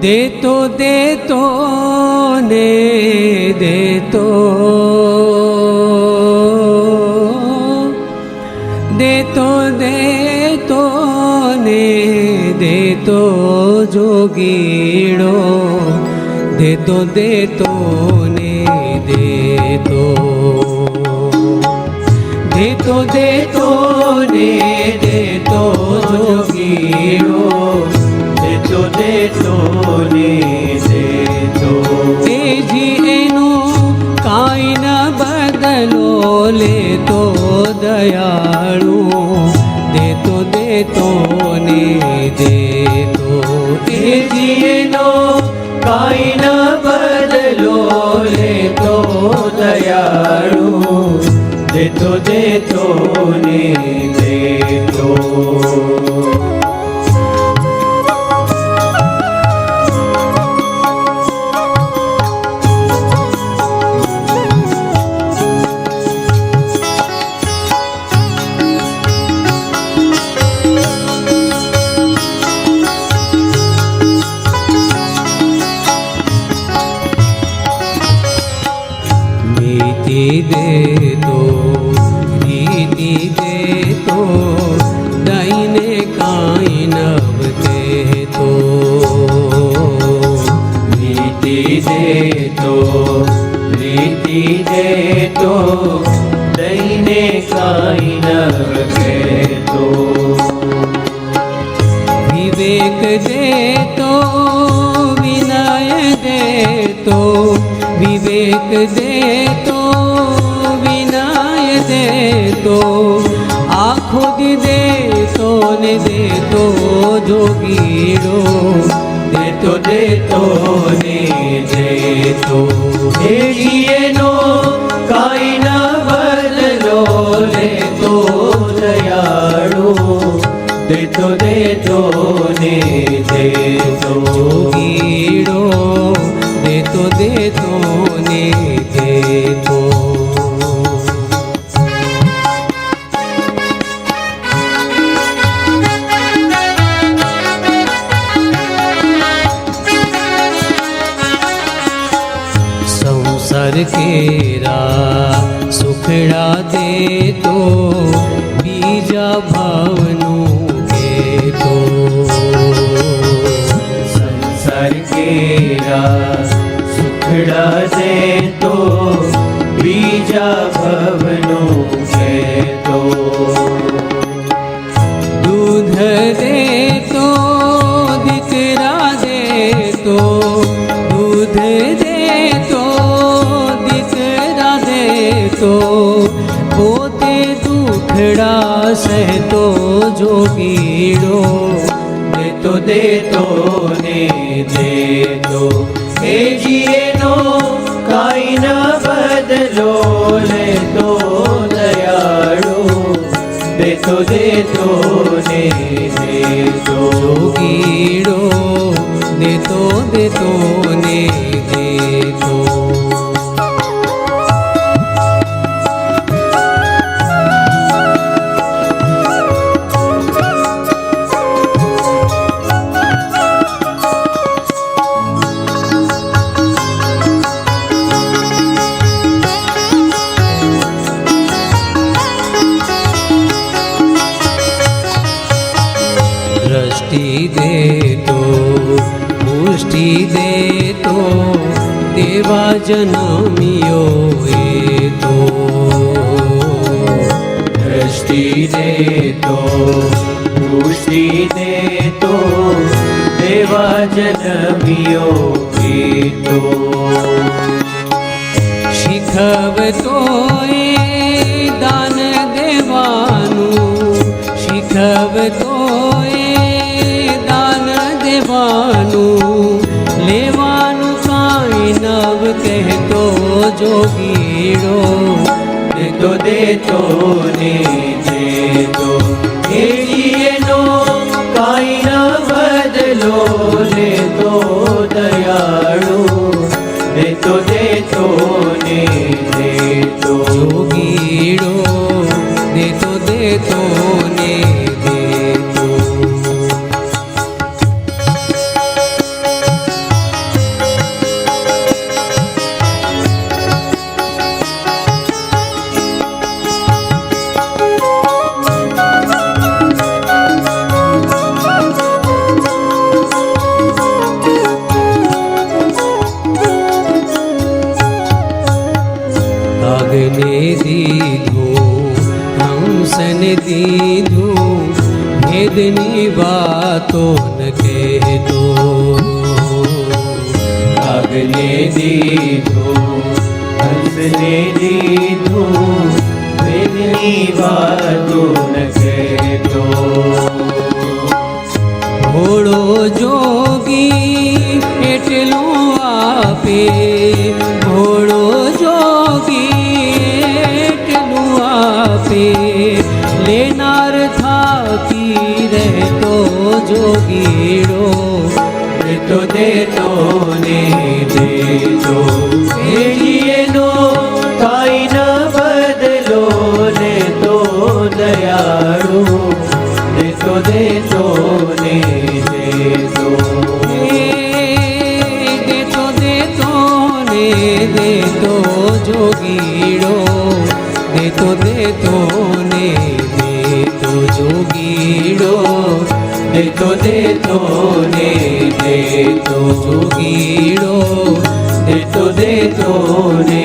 દેતો દેતો ને દેતો, દેતો દેતો ને દેતો જોગીડો, દેતો દેતો ને દેતો, દેતો દેતો ને દેતો જોગીડો, દેતો દેતો ને દેતો. તેજી એનો કાંઈ ન બદલો લેતો દયાળુ, દેતો દેતો ને દેતો. તેજી એનો કાંઈ ન બદલો લેતો દયાળુ, દેતો દેતો ને દેતો. દેતો રીતિ દેતો, દઈને કાંઈ નવ દેતો. રીતિ દેતો રીતિ દેતો, દઈને કાંઈ નવ દેતો. વિવેક દેતો વિનય દેતો, વિવેક દેતો વિનય દેતો. આખો દી દેતો ને દેતો જોગીડો, દેતો દેતો ને દેતો. એનો કાંઈ ન બદલો લેતો દયાળુ, દેતો દેતો ને દેતો. જોગીડો, દેતો દેતો ને દેતો. संसार केरा सुखड़ा देतो, बीजा भावनु देतो. संसार केरा સુખડા દેતો, બીજા ભવનો કહેતો. દૂધ દેતો દીકરા દેતો, દૂધ દેતો દીકરા દેતો. પોતે દુખડા સહેતો જોગીડો, દેતો દેતો ને દેતો. એનો કાંઈ ન બદલો લેતો દયાળુ, દેતો દેતો ને દેતો. જોગીડો, દેતો દેતો ને દેતો. દેતો પુષ્ટિ દેતો, દેવા જન્મ્યો એ તો. દ્રષ્ટિ દેતો પુષ્ટિ દેતો, દેવા જન્મ્યો એ તો. શીખવતો એ દાન દેવાનું, શીખવતો લેવાનું કાંઈ નવ કહેતો જોગીડો, દેતો દેતો ને દેતો. એનો કાંઈ ન બદલો લેતો દયાળુ, દેતો દેતો ને દેતો. જોગીડો, દેતો દેતો ને દેતો. દીધું ભેદની વાતો ન કહેતો કાગને દીધું હંસને દીધું વેદની વાતો ન કહેતો ભોળો જોગી એટલું આપે ભોળો જોગી એટલું આપે લેનાર થાકી રહેતો જોગીડો દેતો દેતો ને દેતો એનો કાંઈ ન બદલો ને તો દયાળુ દેતો દેતો ને દેતો દેતો દેતો ને દેતો જોગીડો દેતો દેતો ને દેતો જોગીડો દેતો દેતો ને દેતો જોગીડો દેતો દેતો ને